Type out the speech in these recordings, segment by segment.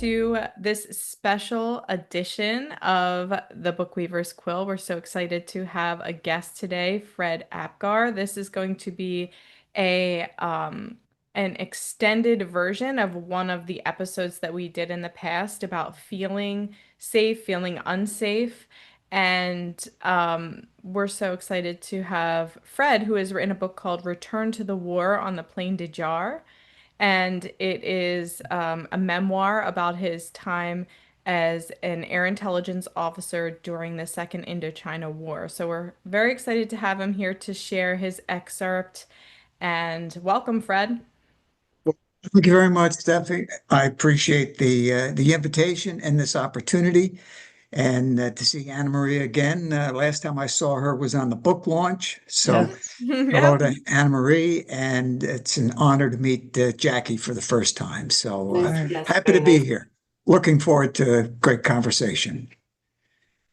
to this special edition of the Bookweaver's Quill. We're so excited to have a guest today, Fred Apgar. This is going to be a an extended version of one of the episodes that we did in the past about feeling safe, feeling unsafe. And we're so excited to have Fred, who has written a book called Return to the War on the Plaine de Jar. And it is a memoir about his time as an air intelligence officer during the Second Indochina War. So we're very excited to have him here to share his excerpt. And welcome, Fred. Well, thank you very much, Stephanie. I appreciate the invitation and this opportunity, and to see Anna Maria again. Last time I saw her was on the book launch. So Yes. hello Yep. to Anna Marie, and it's an honor to meet Jackie for the first time. So Nice. Yes, happy to very be nice. here. Looking forward to a great conversation.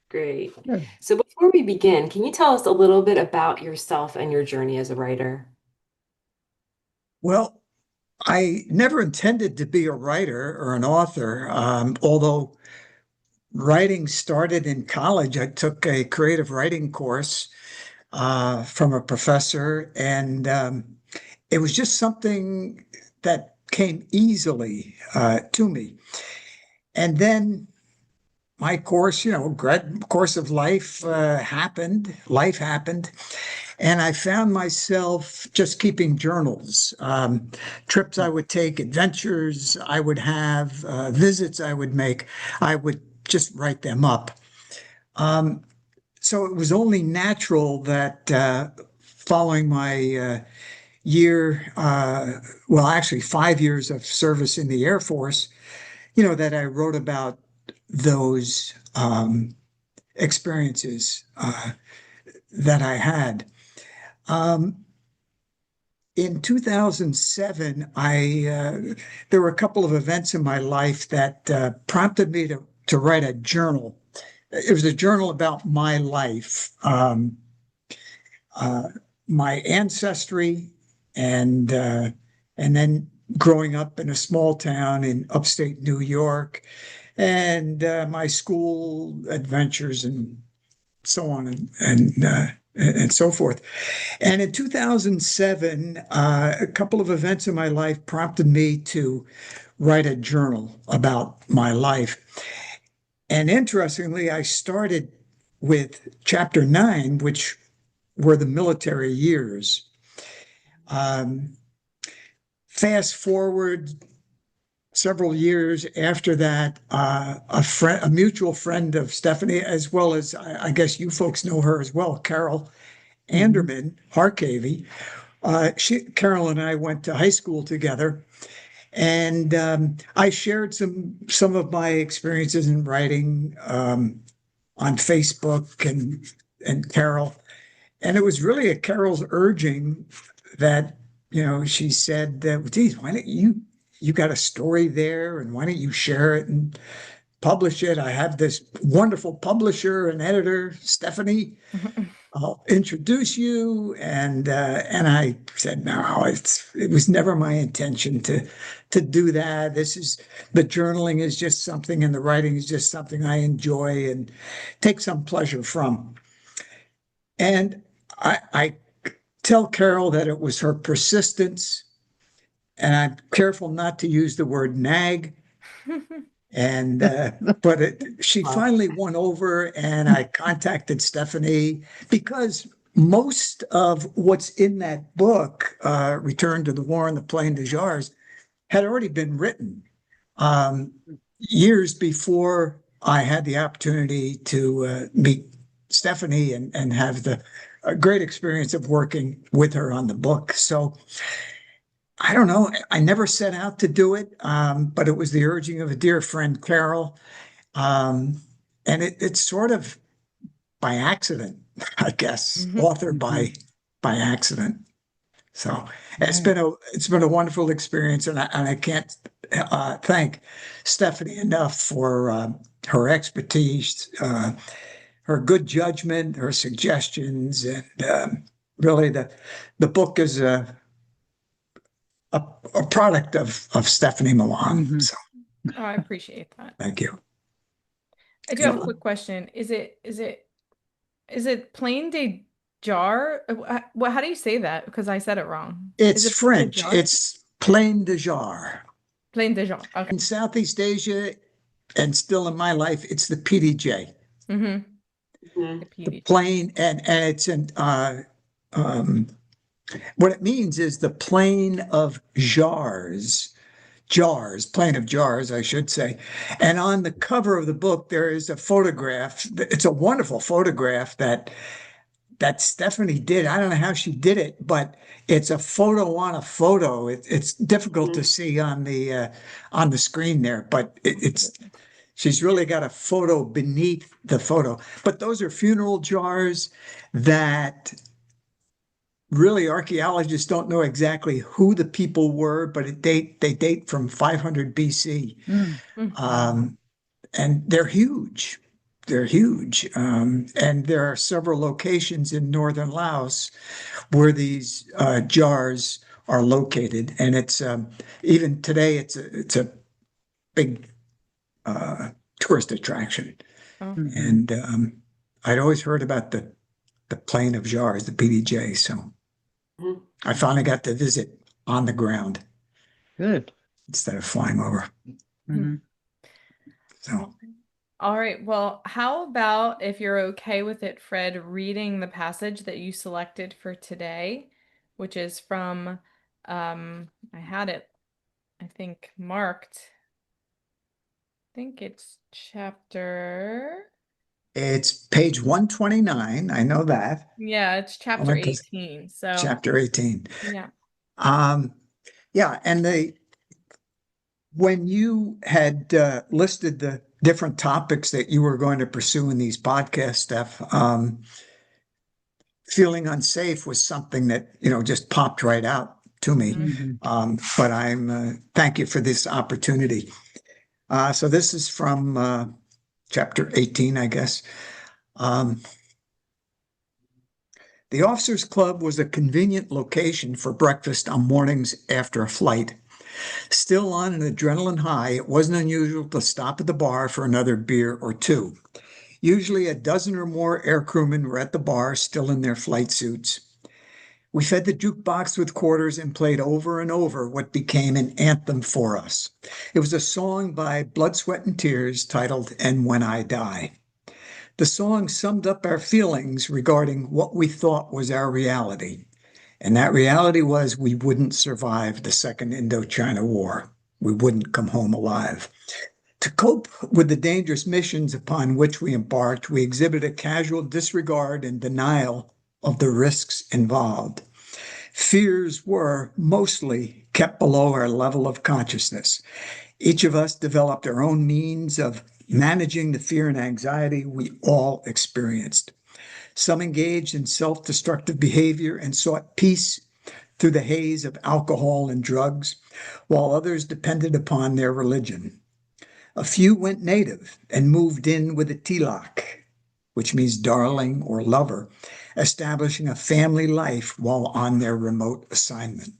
Great. Yeah. So before we begin, can you tell us a little bit about yourself and your journey as a writer? Well, I never intended to be a writer or an author, although writing started in college. I took a creative writing course from a professor, and it was just something that came easily to me. And then my course, grad course of life happened. Life happened, and I found myself just keeping journals, trips I would take, adventures I would have, visits I would make. I would just write them up. Um, so it was only natural that following my year, well, actually 5 years of service in the Air Force, that I wrote about those experiences that I had. Um, in 2007, there were a couple of events in my life that prompted me to write a journal. It was a journal about my life, uh, my ancestry, and then growing up in a small town in upstate New York, and my school adventures, and so on and so forth. And in 2007, a couple of events in my life prompted me to write a journal about my life. And interestingly, I started with chapter 9, which were the military years. Um, Fast forward several years after that, a mutual friend of Stephanie, as well as I guess you folks know her as well, Carol Anderman Harkavy. Carol and I went to high school together, and I shared some of my experiences in writing on Facebook, and Carol. And it was really at Carol's urging that, she said, geez, why don't you got a story there, and why don't you share it and publish it? I have this wonderful publisher and editor, Stephanie. I'll introduce you. And I said, no, it was never my intention to do that. The journaling is just something, and the writing is just something I enjoy and take some pleasure from. And I tell Carol that it was her persistence, and I'm careful not to use the word nag. And but she Wow. finally won over, and I contacted Stephanie because most of what's in that book, Return to the War on the Plaine de Jars, had already been written um, years before I had the opportunity to meet Stephanie and have the great experience of working with her on the book. So I don't know. I never set out to do it, but it was the urging of a dear friend, Carol. Um, and it's sort of by accident, I guess, authored by accident. So it's been a wonderful experience, and I can't thank Stephanie enough for her expertise, her good judgment, her suggestions, and really the book is a product of Stephanie Milan. So Oh, I appreciate that. Thank you. I do have a So quick question. Is it plain de jar? What, how do you say that? Because I said it wrong. Is it's it plain de French. jar? It's plain de jar. Plain de jar. Okay. In Southeast Asia and still in my life, it's the PDJ, Mm-hmm. The Mhm. the PDJ. plain, and it's an um, what it means is the plain of jars, plain of jars, I should say. And on the cover of the book, there is a photograph. It's a wonderful photograph that Stephanie did. I don't know how she did it, but it's a photo on a photo. It's difficult to Mhm. see on the screen there, but it's she's really got a photo beneath the photo. But those are funeral jars that really archaeologists don't know exactly who the people were, but they date from 500 BC. Mm. Um, and they're huge. They're huge. And there are several locations in northern Laos where these jars are located. And it's even today, it's a big tourist attraction. Oh. And I'd always heard about the Plain of Jars, the PDJ. So Mhm. I finally got to visit on the ground Good. instead of flying over. Hmm. Mhm. So All right. Well, how about if you're okay with it, Fred, reading the passage that you selected for today, which is from, I had it, I think, marked. I think it's chapter, it's page 129. I know that. yeah, it's I chapter went to 18. So, chapter 18. yeah. Um, yeah, and when you had listed the different topics that you were going to pursue in these podcasts, Steph, feeling unsafe was something that, just popped right out to me. Mhm. Mhm. But thank you for this opportunity. So this is from chapter 18, I guess. Um, the officers' club was a convenient location for breakfast on mornings after a flight. Still on an adrenaline high, it wasn't unusual to stop at the bar for another beer or two. Usually a dozen or more aircrewmen were at the bar, still in their flight suits. We fed the jukebox with quarters and played over and over what became an anthem for us. It was a song by Blood, Sweat, and Tears titled And When I Die. The song summed up our feelings regarding what we thought was our reality. And that reality was we wouldn't survive the Second Indochina War. We wouldn't come home alive. To cope with the dangerous missions upon which we embarked, we exhibited a casual disregard and denial of the risks involved. Fears were mostly kept below our level of consciousness. Each of us developed our own means of managing the fear and anxiety we all experienced. Some engaged in self destructive behavior and sought peace through the haze of alcohol and drugs, while others depended upon their religion. A few went native and moved in with a tilak, which means darling or lover, establishing a family life while on their remote assignment.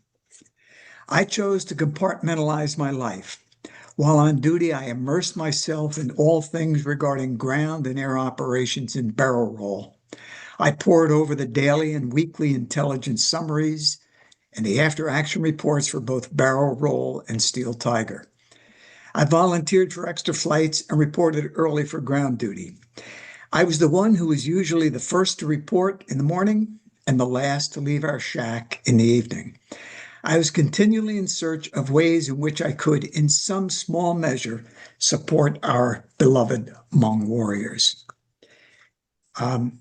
I chose to compartmentalize my life. While on duty, I immersed myself in all things regarding ground and air operations in barrel roll. I pored over the daily and weekly intelligence summaries and the after action reports for both barrel roll and Steel Tiger. I volunteered for extra flights and reported early for ground duty. I was the one who was usually the first to report in the morning and the last to leave our shack in the evening. I was continually in search of ways in which I could, in some small measure, support our beloved Hmong warriors. Um,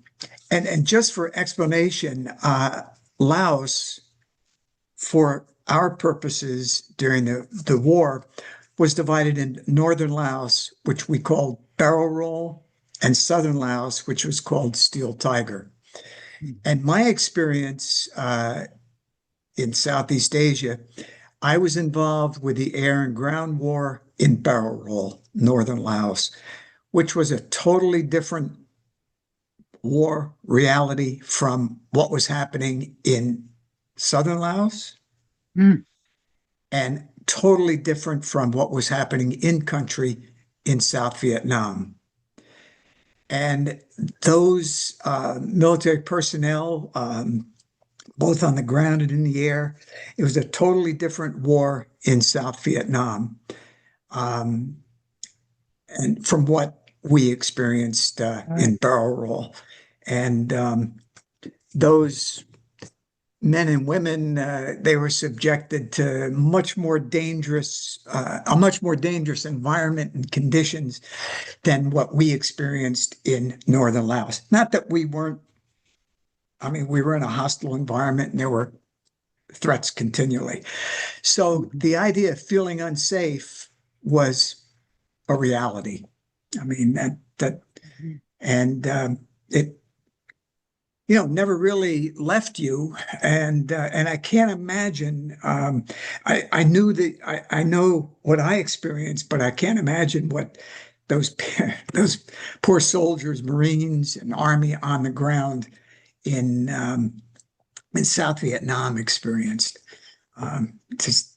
and just for explanation, Laos, for our purposes during the war, was divided in northern Laos, which we called barrel roll, and southern Laos, which was called Steel Tiger. And my experience in Southeast Asia, I was involved with the air and ground war in barrel roll, northern Laos, which was a totally different war reality from what was happening in southern Laos Mm. and totally different from what was happening in country in South Vietnam. And those military personnel, both on the ground and in the air, it was a totally different war in South Vietnam. Um, and from what we experienced in Barrel Roll. And those men and women, they were subjected to a much more dangerous environment and conditions than what we experienced in northern Laos. Not that we weren't, I mean, we were in a hostile environment and there were threats continually. So the idea of feeling unsafe was a reality. I mean, and it, never really left you. And I can't imagine. I knew that I know what I experienced, but I can't imagine what those those poor soldiers, Marines, and Army on the ground in South Vietnam experienced. Just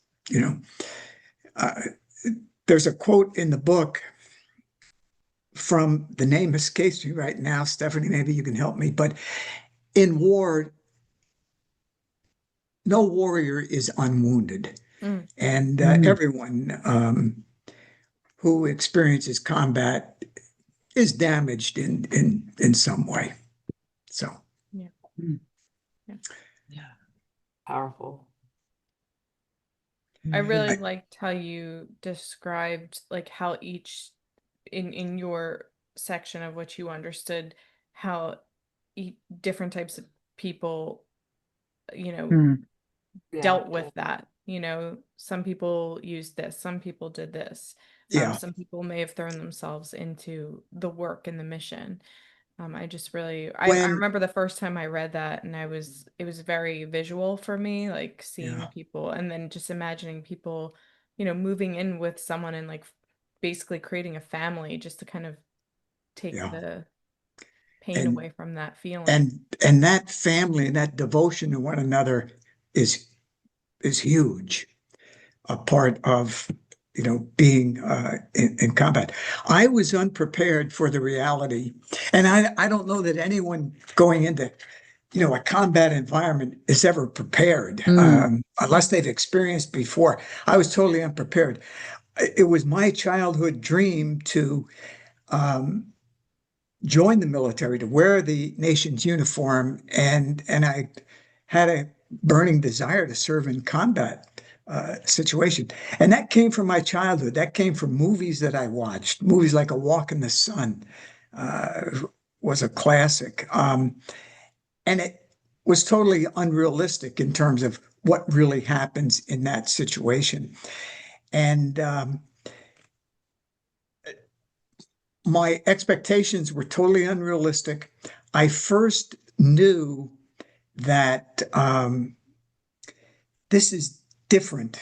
uh, there's a quote in the book from the name escapes me right now. Stephanie, maybe you can help me. But in war, no warrior is unwounded. Mm. And everyone who experiences combat is damaged in some way. So, Yeah. Yeah. Yeah. Powerful. I really I, liked how you described like how each in your section of what you understood how different types of people, you know, dealt with Reacted. that. Some people used this, some people did this. yeah. Some people may have thrown themselves into the work and the mission. I just really, I When, remember the first time I read that, and it was very visual for me, like seeing yeah. people and then just imagining people, moving in with someone and like basically creating a family just to kind of take Yeah. the pain And away from that feeling. and that family and that devotion to one another is is huge. A part of being in combat. I was unprepared for the reality, and I don't know that anyone going into a combat environment is ever prepared unless they've experienced before. I was totally unprepared. It was my childhood dream to um, join the military, to wear the nation's uniform, and I had a burning desire to serve in combat situation. And that came from my childhood. That came from movies that I watched. Movies like A Walk in the Sun uh, was a classic. And it was totally unrealistic in terms of what really happens in that situation. And my expectations were totally unrealistic. I first knew that this is different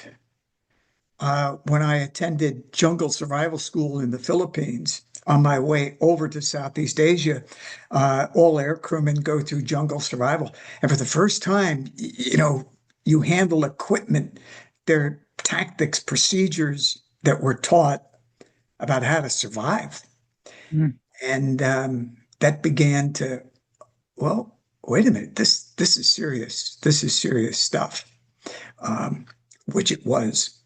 when I attended jungle survival school in the Philippines. On my way over to Southeast Asia, all air crewmen go through jungle survival. And for the first time, you handle equipment. There are tactics, procedures that were taught about how to survive. And that began to, well, wait a minute, this is serious. This is serious stuff, which it was.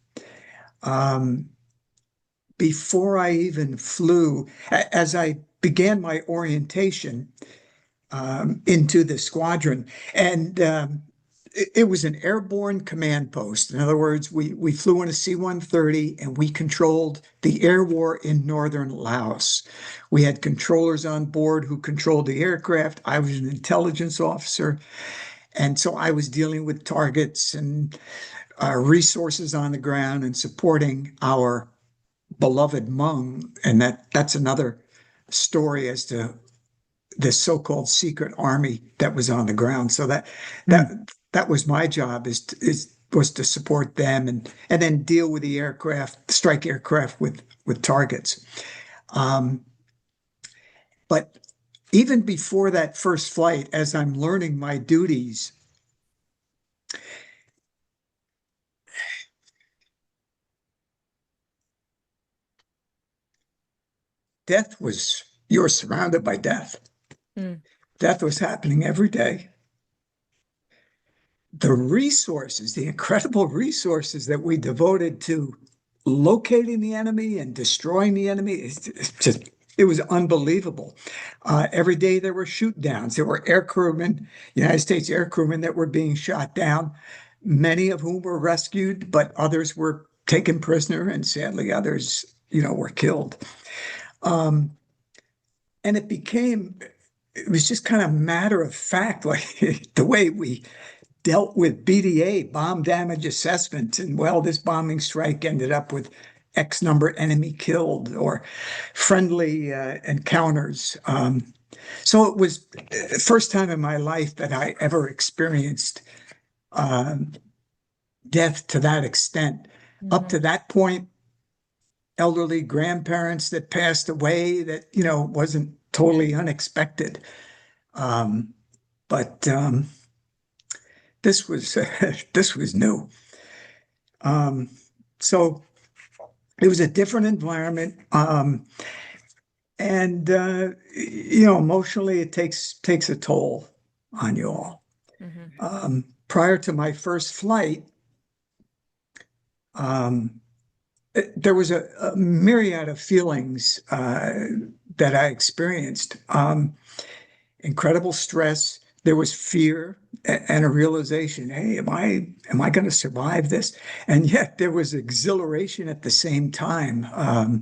Um, Before I even flew, as I began my orientation into the squadron, and it was an airborne command post. In other words, we flew in a C-130 and we controlled the air war in northern Laos. We had controllers on board who controlled the aircraft. I was an intelligence officer. And so I was dealing with targets and resources on the ground and supporting our beloved Hmong. And that's another story as to this so-called secret army that was on the ground. So that that was my job was to support them and then deal with the aircraft, strike aircraft with targets. Um, but even before that first flight, as I'm learning my duties, you were surrounded by death. Mm. Death was happening every day. The resources, the incredible resources that we devoted to locating the enemy and destroying the enemy, it was unbelievable. Every day there were shoot downs. There were air crewmen, United States air crewmen that were being shot down, many of whom were rescued, but others were taken prisoner, and sadly others, were killed. Um, and it was just kind of matter of fact, like the way we dealt with BDA, bomb damage assessment. And well, this bombing strike ended up with X number enemy killed or friendly encounters. So it was the first time in my life that I ever experienced um, death to that extent. Up to Mhm. that point, elderly grandparents that passed away that, wasn't totally unexpected. Um, but this was this was new. Um, so it was a different environment. And emotionally it takes a toll on you all. Mhm. Prior to my first flight, um, there was a myriad of feelings that I experienced. Incredible stress. There was fear and a realization, hey, am I going to survive this? And yet there was exhilaration at the same time. I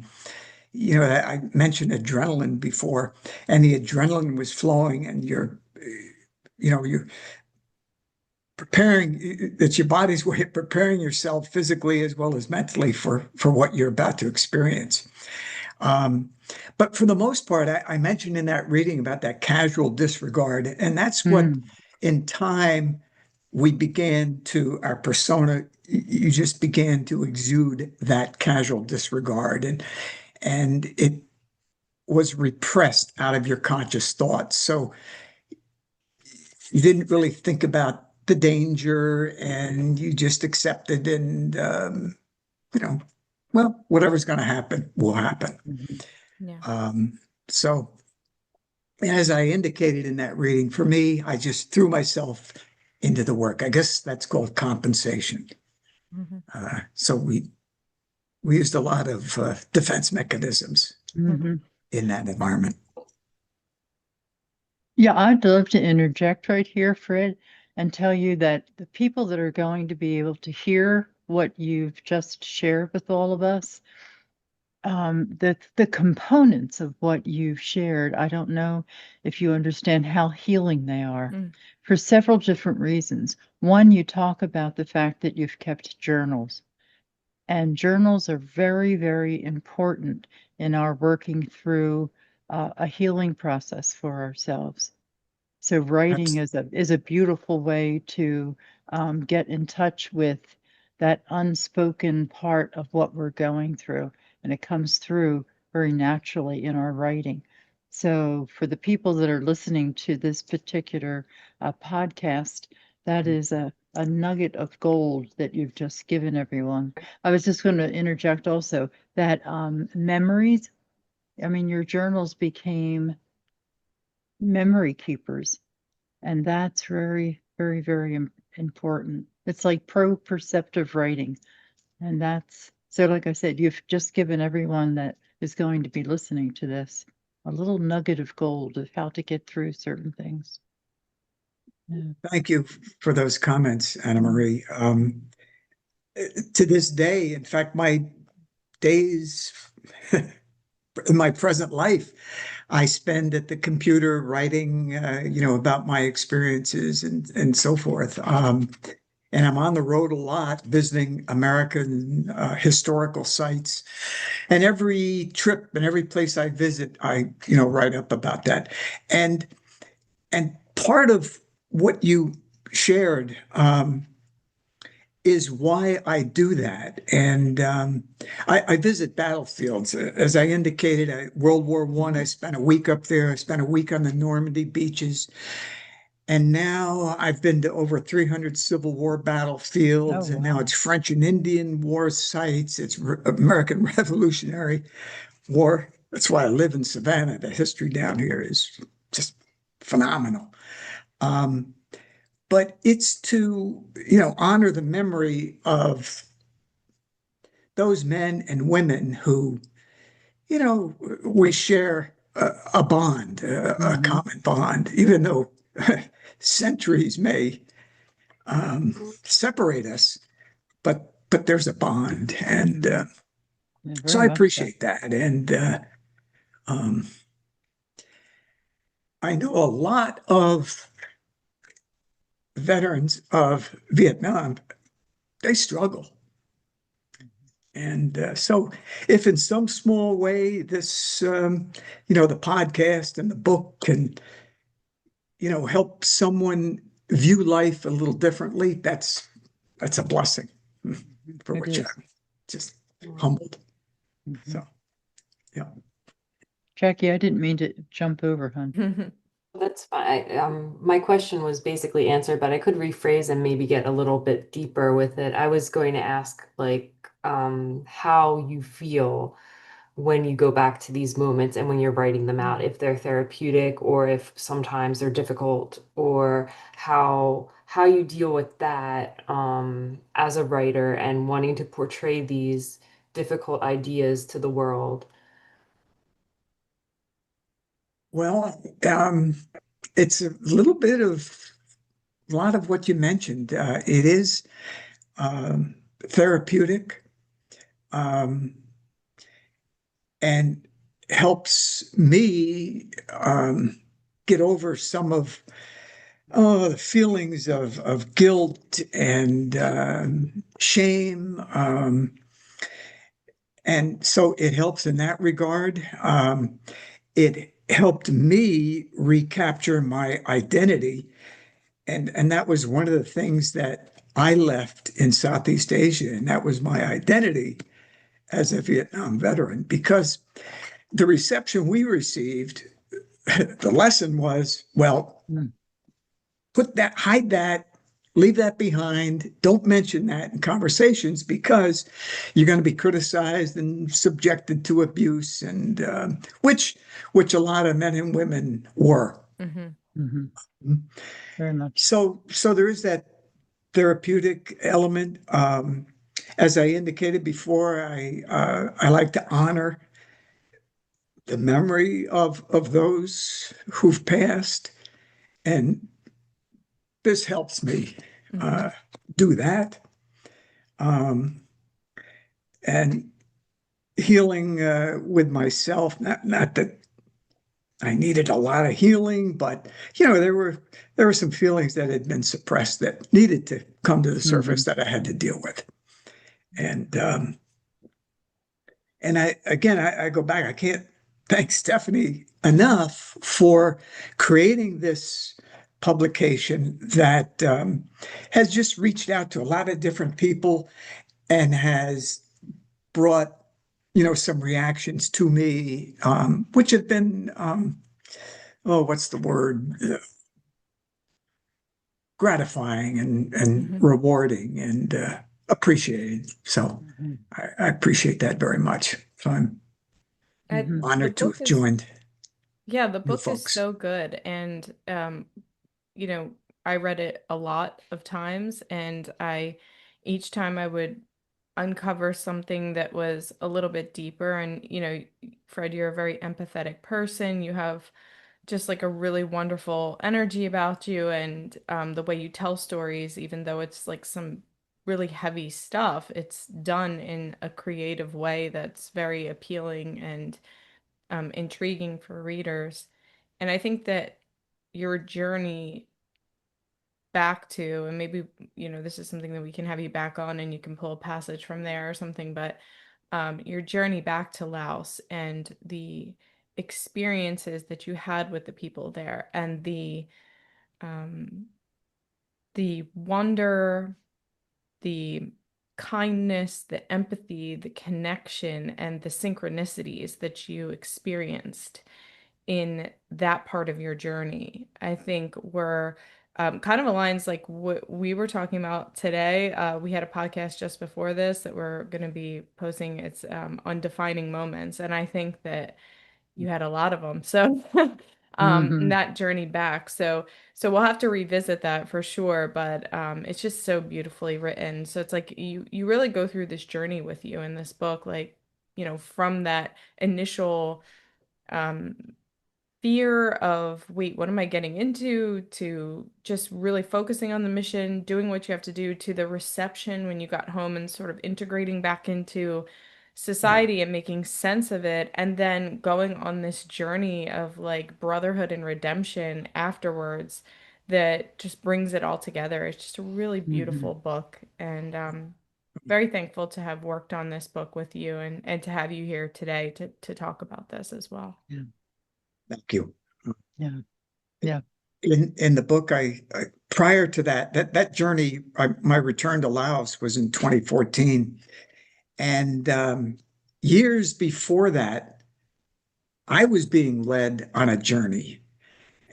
mentioned adrenaline before, and the adrenaline was flowing, and you're preparing. It's your body's way of preparing yourself physically as well as mentally for what you're about to experience. Um, but for the most part, I mentioned in that reading about that casual disregard, and that's what Mm. in time we began to our persona. You just began to exude that casual disregard, and it was repressed out of your conscious thoughts. So you didn't really think about the danger, and you just accepted, and you know, well, whatever's going to happen will happen. Mhm. Yeah. Um, so, as I indicated in that reading, for me, I just threw myself into the work. I guess that's called compensation. Mhm. So we used a lot of defense mechanisms Mhm. Mhm. in that environment. Yeah, I'd love to interject right here, Fred, and tell you that the people that are going to be able to hear what you've just shared with all of us, the components of what you've shared, I don't know if you understand how healing they are Mm. for several different reasons. One, you talk about the fact that you've kept journals, and journals are very, very important in our working through a healing process for ourselves. So writing Abs- is a beautiful way to get in touch with that unspoken part of what we're going through, and it comes through very naturally in our writing. So for the people that are listening to this particular podcast, that is a nugget of gold that you've just given everyone. I was just going to interject also that memories. I mean, your journals became memory keepers, and that's very, very, very important. It's like pro-perceptive writing. And that's so, like I said, you've just given everyone that is going to be listening to this a little nugget of gold of how to get through certain things. Yeah. Thank you for those comments, Anna Mm. Marie. To this day, in fact, my days in my present life, I spend at the computer writing, about my experiences and so forth. And I'm on the road a lot, visiting American historical sites. And every trip and every place I visit, I, write up about that. And and part of what you shared is why I do that. And I visit battlefields. As I indicated, World War I, I spent a week up there. I spent a week on the Normandy beaches. And now I've been to over 300 Civil War Oh, battlefields, and now wow. it's French and Indian War sites. It's American Revolutionary War that's why I live in Savannah. The history down here is just phenomenal. Um, but it's to, honor the memory of those men and women who, we share a bond, a Mm-hmm. common bond, even though centuries may separate us, but there's a bond, and Yeah, so very I much so. appreciate that. And um, I know a lot of veterans of Vietnam, they struggle. And so, if in some small way this, the podcast and the book can, help someone view life a little differently, that's a blessing for It which is. I'm just Mm. humbled. Mm-hmm. So, yeah. Jackie, I didn't mean to jump over, hon. That's fine. My question was basically answered, but I could rephrase and maybe get a little bit deeper with it. I was going to ask, like, how you feel when you go back to these moments and when you're writing them out, if they're therapeutic or if sometimes they're difficult, or how you deal with that as a writer and wanting to portray these difficult ideas to the world. Well, it's a little bit of a lot of what you mentioned. It is therapeutic, um, and helps me get over some of the feelings of guilt and shame. And so it helps in that regard. It helped me recapture my identity. And that was one of the things that I left in Southeast Asia. And that was my identity as a Vietnam veteran, because the reception we received, the lesson was, well, Mm. hide that, leave that behind. Don't mention that in conversations because you're going to be criticized and subjected to abuse, and which a lot of men and women were. Mhm. Mm-hmm. Very much. So there is that therapeutic element. As I indicated before, I like to honor the memory of those who've passed, and this helps me Mhm. uh, do that. Um, and healing with myself, not that I needed a lot of healing, but there were some feelings that had been suppressed that needed to come to the Mm-hmm. surface that I had to deal with. And I go back, I can't thank Stephanie enough for creating this publication that has just reached out to a lot of different people and has brought, some reactions to me, which have been, oh, what's the word? Gratifying and Mhm. rewarding and appreciated. So Mm-hmm. I appreciate that very much. So I'm Mm-hmm. The honored to book have is, joined yeah, the you book is folks. so good. And, you know, I read it a lot of times, and each time I would uncover something that was a little bit deeper. And, Fred, you're a very empathetic person. You have just like a really wonderful energy about you, and the way you tell stories, even though it's like some really heavy stuff, it's done in a creative way that's very appealing and intriguing for readers. And I think that your journey back to, and maybe, this is something that we can have you back on and you can pull a passage from there or something, but your journey back to Laos and the experiences that you had with the people there, and um, the wonder, the kindness, the empathy, the connection, and the synchronicities that you experienced in that part of your journey, I think were kind of aligns like what we were talking about today. We had a podcast just before this that we're going to be posting. It's on defining moments. And I think that you had a lot of them. So Hmm. that journey back. So we'll have to revisit that for sure, but it's just so beautifully written. So it's like you really go through this journey with you in this book, like, from that initial um fear of, wait, what am I getting into, to just really focusing on the mission, doing what you have to do, to the reception when you got home and sort of integrating back into Yeah. society and making sense of it, and then going on this journey of like brotherhood and redemption afterwards that just brings it all together. It's just a really Hmm. beautiful book, and very thankful to have worked on this book with you, and to have you here today to talk about this as well. Yeah. Thank you. Yeah. Yeah. In the book, I prior to that journey, my return to Laos was in 2014, and years before that, I was being led on a journey,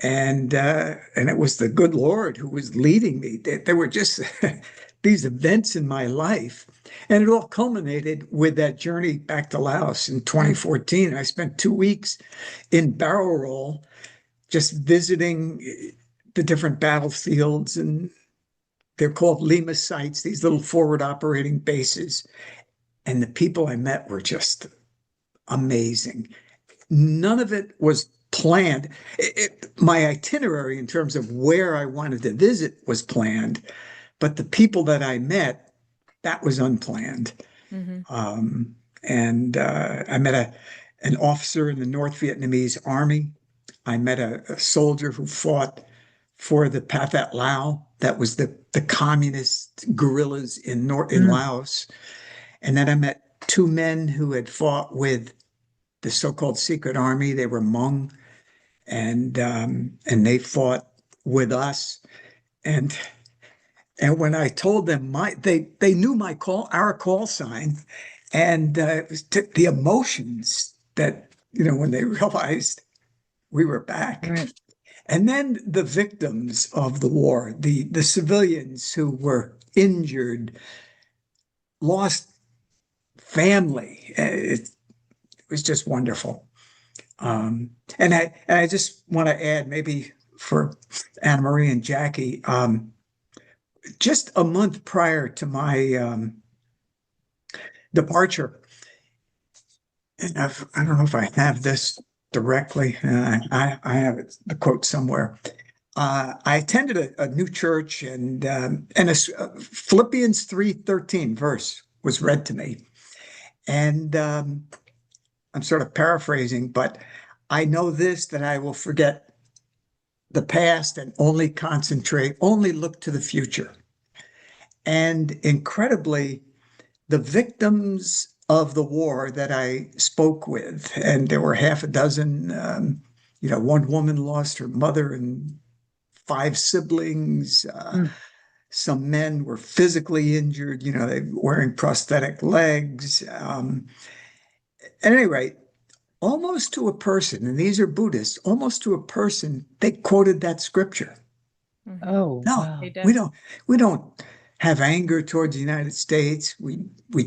and it was the good Lord who was leading me. There were just these events in my life, and it all culminated with that journey back to Laos in Mm. 2014. I spent 2 weeks in Barrow Roll just visiting the different battlefields, and they're called Lima sites, these little forward operating bases. And the people I met were just amazing. None of it was planned. My itinerary in terms of where I wanted to visit was planned, but the people that I met, that was unplanned. Hmm. Um, and I met an officer in the North Vietnamese army. I met a soldier who fought for the Pathet Lao. That was the communist guerrillas in Mm. Laos. And then I met two men who had fought with the so-called secret army. They were Hmong, and they fought with us. And and when I told them they knew our call sign, and it was the emotions that when they realized we were back. Right. And then the victims of the war, the civilians who were injured, lost family. It was just wonderful. And I just want to add, maybe for Anna Marie and Jackie, just a month prior to my departure, and I don't know if I have this directly. I have the quote somewhere. I attended a new church, and Philippians 3:13 verse was read to me, and I'm sort of paraphrasing, but I know this, that I will forget the past and only look to the future. And incredibly, the victims of the war that I spoke with, and there were half a dozen, one woman lost her mother and five siblings. Mm. Some men were physically injured, they were wearing prosthetic legs. At any rate, almost to a person, and these are Buddhists, almost to a person, they quoted that scripture. Hmm. Oh, No, They wow. we did. don't. We don't have anger towards the United States. We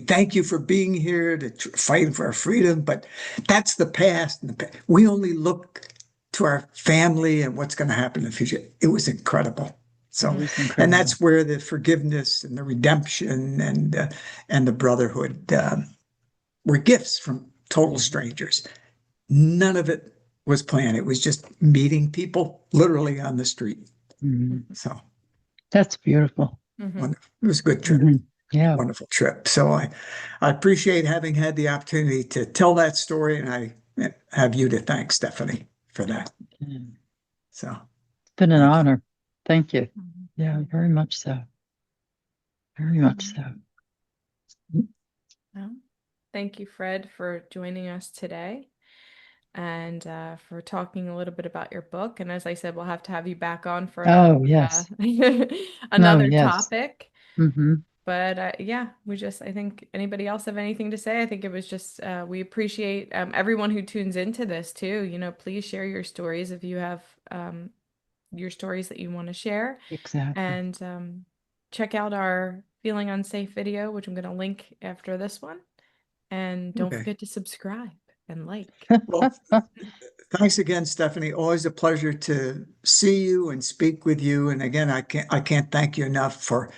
thank you for being here to fight for our freedom, but that's the past. We only look to our family and what's going to happen in the future. It was incredible. It So, Hmm. was and incredible. that's where the forgiveness and the redemption and the brotherhood were gifts from total strangers. None of it was planned. It was just meeting people literally on the street. Hmm. Hmm. So That's beautiful. Hmm. wonderful. It was a good trip, Hmm. Yeah. wonderful trip. So I appreciate having had the opportunity to tell that story, and I have you to thank, Stephanie, for that. Mm. So It's been an thank you. honor. Thank you. Yeah, Hmm. very much so. Very much so. Well, thank you, Fred, for joining us today, and for talking a little bit about your book. And as I said, we'll have to have you back on for another Oh, yes. No, another yes. topic. Hmm. But yeah, I think, anybody else have anything to say? I think it was just, we appreciate everyone who tunes into this too. Please share your stories if you have your stories that you want to share. Exactly. And check out our Feeling Unsafe video, which I'm going to link after this one. And don't Okay. forget to subscribe. and like. Well, thanks again, Stephanie. Always a pleasure to see you and speak with you. And again, I can't thank you enough for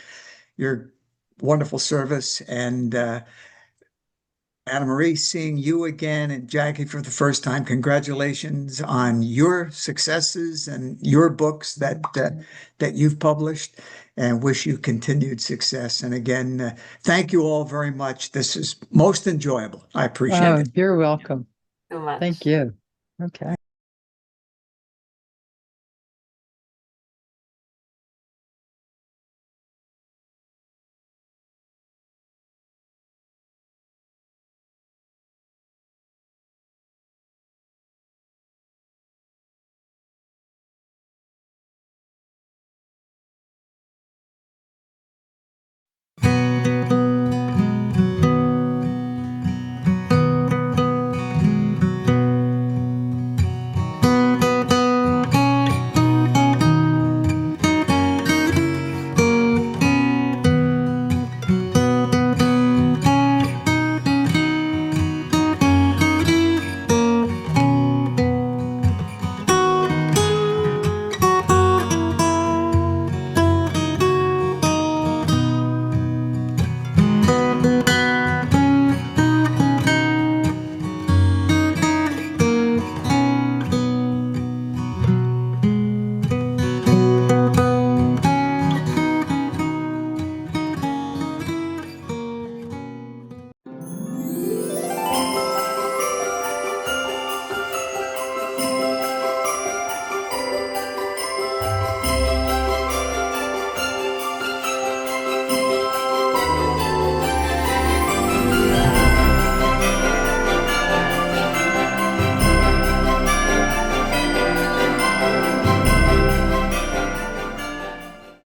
your wonderful service. And Anna Marie, seeing you again, and Jackie for the first time. Congratulations on your successes and your books that you've published, and wish you continued success. And again, thank you all very much. This is most enjoyable. I appreciate Oh, it. you're welcome. So much. Thank you. Okay.